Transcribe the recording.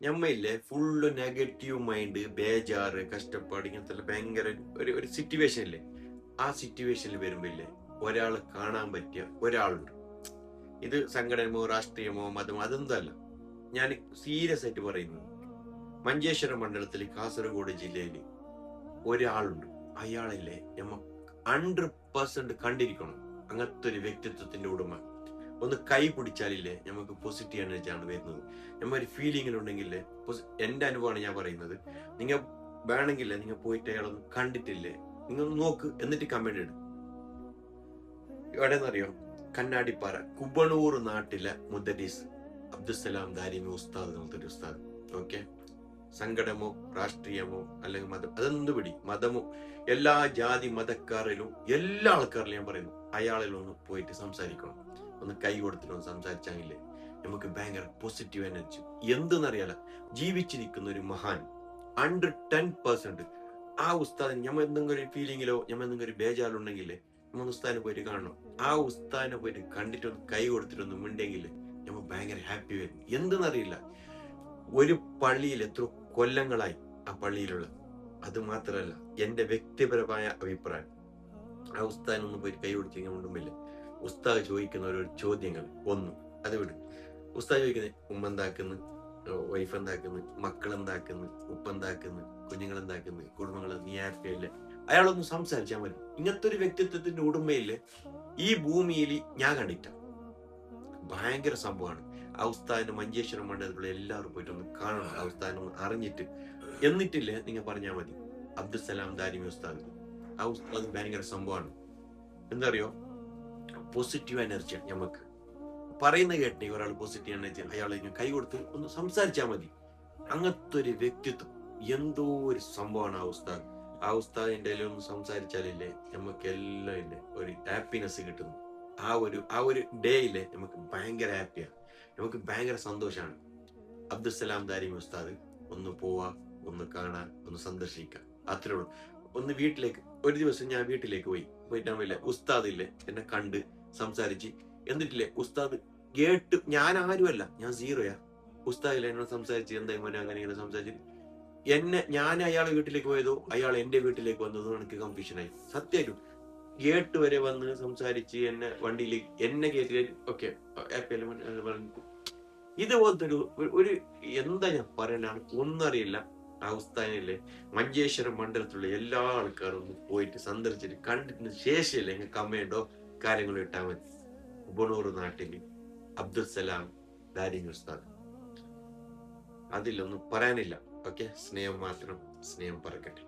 ഞമ്മയില്ലേ full negative mind, ബേജാറ്, കഷ്ടപ്പാട്, ഇങ്ങനത്തെ ഭയങ്കര ഒരു സിറ്റുവേഷൻ ഇല്ലേ, ആ സിറ്റുവേഷനിൽ വരുമ്പോ ഇല്ലേ ഒരാൾ കാണാൻ പറ്റിയ ഒരാളുണ്ട്. ഇത് സംഘടനമോ രാഷ്ട്രീയമോ മതമോ അതൊന്നുമല്ല, ഞാൻ സീരിയസ് ആയിട്ട് പറയുന്നത്. മഞ്ചേശ്വരം മണ്ഡലത്തിൽ കാസർഗോഡ് ജില്ലയിൽ ഒരാളുണ്ട്. അയാളില്ലേ നമ്മ 100% കണ്ടിരിക്കണം. അങ്ങനത്തെ ഒരു വ്യക്തിത്വത്തിന്റെ ഉടമ. ഒന്ന് കൈ പിടിച്ചാലില്ലേ നമുക്ക് പോസിറ്റീവ് എനർജിയാണ് വരുന്നത്. നമ്മ ഒരു ഫീലിംഗിലുണ്ടെങ്കിലേ, എന്റെ അനുഭവമാണ് ഞാൻ പറയുന്നത്. നിങ്ങൾ വേണമെങ്കിലേ നിങ്ങൾ പോയിട്ട് അയാളൊന്ന് കണ്ടിട്ടില്ലേ, നിങ്ങൾ നോക്ക്, എന്നിട്ട് കമന്റ് ഇടും. എവിടെന്നറിയോ? കണ്ണാടിപ്പാറ കുബണൂർ നാട്ടിലെ മുദരീസ് അബ്ദുസലാം ദാരിമി ഉസ്താദ് എന്നൊരു ഉസ്താദ്. ഓക്കെ, സംഘടനമോ രാഷ്ട്രീയമോ അല്ലെങ്കിൽ മതം അതൊന്നും പിടി, മതമോ എല്ലാ ജാതി മതക്കാരിലും എല്ലാ ആൾക്കാരിലും ഞാൻ പറയുന്നു, അയാളിലൊന്ന് പോയിട്ട് സംസാരിക്കണം. ഒന്ന് കൈ കൊടുത്തിട്ടൊന്ന് സംസാരിച്ചാങ്കില്ലേ നമുക്ക് ഭയങ്കര പോസിറ്റീവ് എനർജി. എന്തെന്നറിയാല, ജീവിച്ചിരിക്കുന്ന ഒരു മഹാൻ 110%. ആ ഉസ്താദിന് ഞമ്മ എന്തെങ്കിലും ഒരു ഫീലിങ്ങിലോ ഞമ്മ എന്തെങ്കിലും ഒരു ബേജാറുണ്ടെങ്കിലേ നമ്മൾ ഉസ്താദിനെ പോയിട്ട് കാണണം. ആ ഉസ്താദിനെ പോയിട്ട് കണ്ടിട്ടൊന്ന് കൈ കൊടുത്തിട്ടൊന്ന് ഉണ്ടെങ്കിൽ നമ്മൾ ഭയങ്കര ഹാപ്പി വരും. എന്തെന്നറിയില്ല, ഒരു പള്ളിയിൽ എത്ര കൊല്ലങ്ങളായി ആ പള്ളിയിലുള്ള. അത് മാത്രമല്ല, എന്റെ വ്യക്തിപരമായ അഭിപ്രായം, ആ ഉസ്താദിനൊന്നും പോയിട്ട് കൈ കൊടുത്തിങ്ങനെ ഉണ്ടുമില്ല. ഉസ്താദ് ചോദിക്കുന്ന ഓരോ ചോദ്യങ്ങൾ ഒന്നും അത് വിടും. ഉസ്താദ് ചോദിക്കുന്നത് ഉമ്മ എന്താക്കുന്നു, വൈഫ് എന്താക്കുന്നു, മക്കൾ എന്താക്കുന്നു, ഉപ്പ എന്താക്കുന്നു, കുഞ്ഞുങ്ങൾ എന്താക്കുന്നു, കുടുംബങ്ങൾ, നീ ഹാപ്പി അല്ലേ, അയാളൊന്ന് സംസാരിച്ചാൽ മതി. ഇങ്ങനത്തെ ഒരു വ്യക്തിത്വത്തിന്റെ ഉടമയില് ഈ ഭൂമിയിൽ ഞാൻ കണ്ടിട്ട ഭയങ്കര സംഭവമാണ്. ആ ഉസ്താദിന്റെ മഞ്ചേശ്വരം മണ്ഡലത്തിലുള്ള എല്ലാവരും പോയിട്ട് ഒന്ന് കാണണം. ആ ഉസ്താദിനെ ഒന്ന് അറിഞ്ഞിട്ട് എന്നിട്ടില്ലേ നിങ്ങൾ പറഞ്ഞാൽ മതി. അബ്ദുസലാം ദാരിമി ഉസ്താദ്, ആ ഉസ്താദ് ഭയങ്കര സംഭവമാണ്. എന്താ അറിയോ, പോസിറ്റീവ് എനർജിയാണ് നമുക്ക്. പറയുന്ന കേട്ടെ ഒരാൾ പോസിറ്റീവ് എനർജി, അയാളെ കൈ കൊടുത്ത് ഒന്ന് സംസാരിച്ചാൽ മതി. അങ്ങനത്തെ ഒരു വ്യക്തിത്വം, എന്തോ ഒരു സംഭവമാണ് ആ ഉസ്താദ്. ആ ഉസ്താദിന്റെ ഒന്ന് സംസാരിച്ചാലില്ലേ നമുക്ക് എല്ലാം ഇല്ലേ ഒരു ഹാപ്പിനെസ് കിട്ടുന്നു. ആ ഒരു ഡേ ഇല്ലേ നമുക്ക് ഭയങ്കര ഹാപ്പിയാണ്, നമുക്ക് ഭയങ്കര സന്തോഷമാണ്. അബ്ദുസലാം ദാരിമി ഉസ്താദ് ഒന്ന് പോവാ, ഒന്ന് കാണാൻ, ഒന്ന് സന്ദർശിക്കാം, അത്രേ ഉള്ളൂ. ഒന്ന് വീട്ടിലേക്ക്, ഒരു ദിവസം ഞാൻ വീട്ടിലേക്ക് പോയിട്ടാവില്ലേ ഉസ്താദ് ഇല്ലേ എന്നെ കണ്ട് സംസാരിച്ച്, എന്നിട്ടില്ലേ ഉസ്താദ് കേട്ട്, ഞാൻ ആരുമല്ല, ഞാൻ സീറോയാ. ഉസ്താദില്ല എന്നോട് സംസാരിച്ച്, എന്തായി മോനെ അങ്ങനെ ഇങ്ങനെ സംസാരിച്ച് ഞാൻ അയാളെ വീട്ടിലേക്ക് പോയതോ അയാൾ എന്റെ വീട്ടിലേക്ക് വന്നതോ എനിക്ക് കൺഫ്യൂഷനായി. സത്യമായിട്ടും ഗേട്ട് വരെ വന്ന് സംസാരിച്ച് എന്നെ വണ്ടിയിലേക്ക് എന്നെ കയറ്റി. ഓക്കെ, പറഞ്ഞു. ഇതുപോലത്തെ ഒരു എന്താ ഞാൻ പറയാനാണ് ഒന്നറിയില്ല. ആ ഉസ്താദിനില്ലേ മഞ്ചേശ്വരം മണ്ഡലത്തിലുള്ള എല്ലാ ആൾക്കാരും ഒന്ന് പോയിട്ട് സന്ദർശിച്ചിട്ട് കണ്ടിട്ട് ശേഷിയല്ലേ എങ്ങനെ കമന്റോ കാര്യങ്ങളോ ഇട്ടാൽ മതി. ഉബണൂർ നാട്ടില് അബ്ദുസലാം ദാരിമി ഉസ്താദ്, അതിലൊന്നും പറയാനില്ല. ഓക്കെ, സ്നേഹം മാത്രം, സ്നേഹം പറക്കട്ടെ.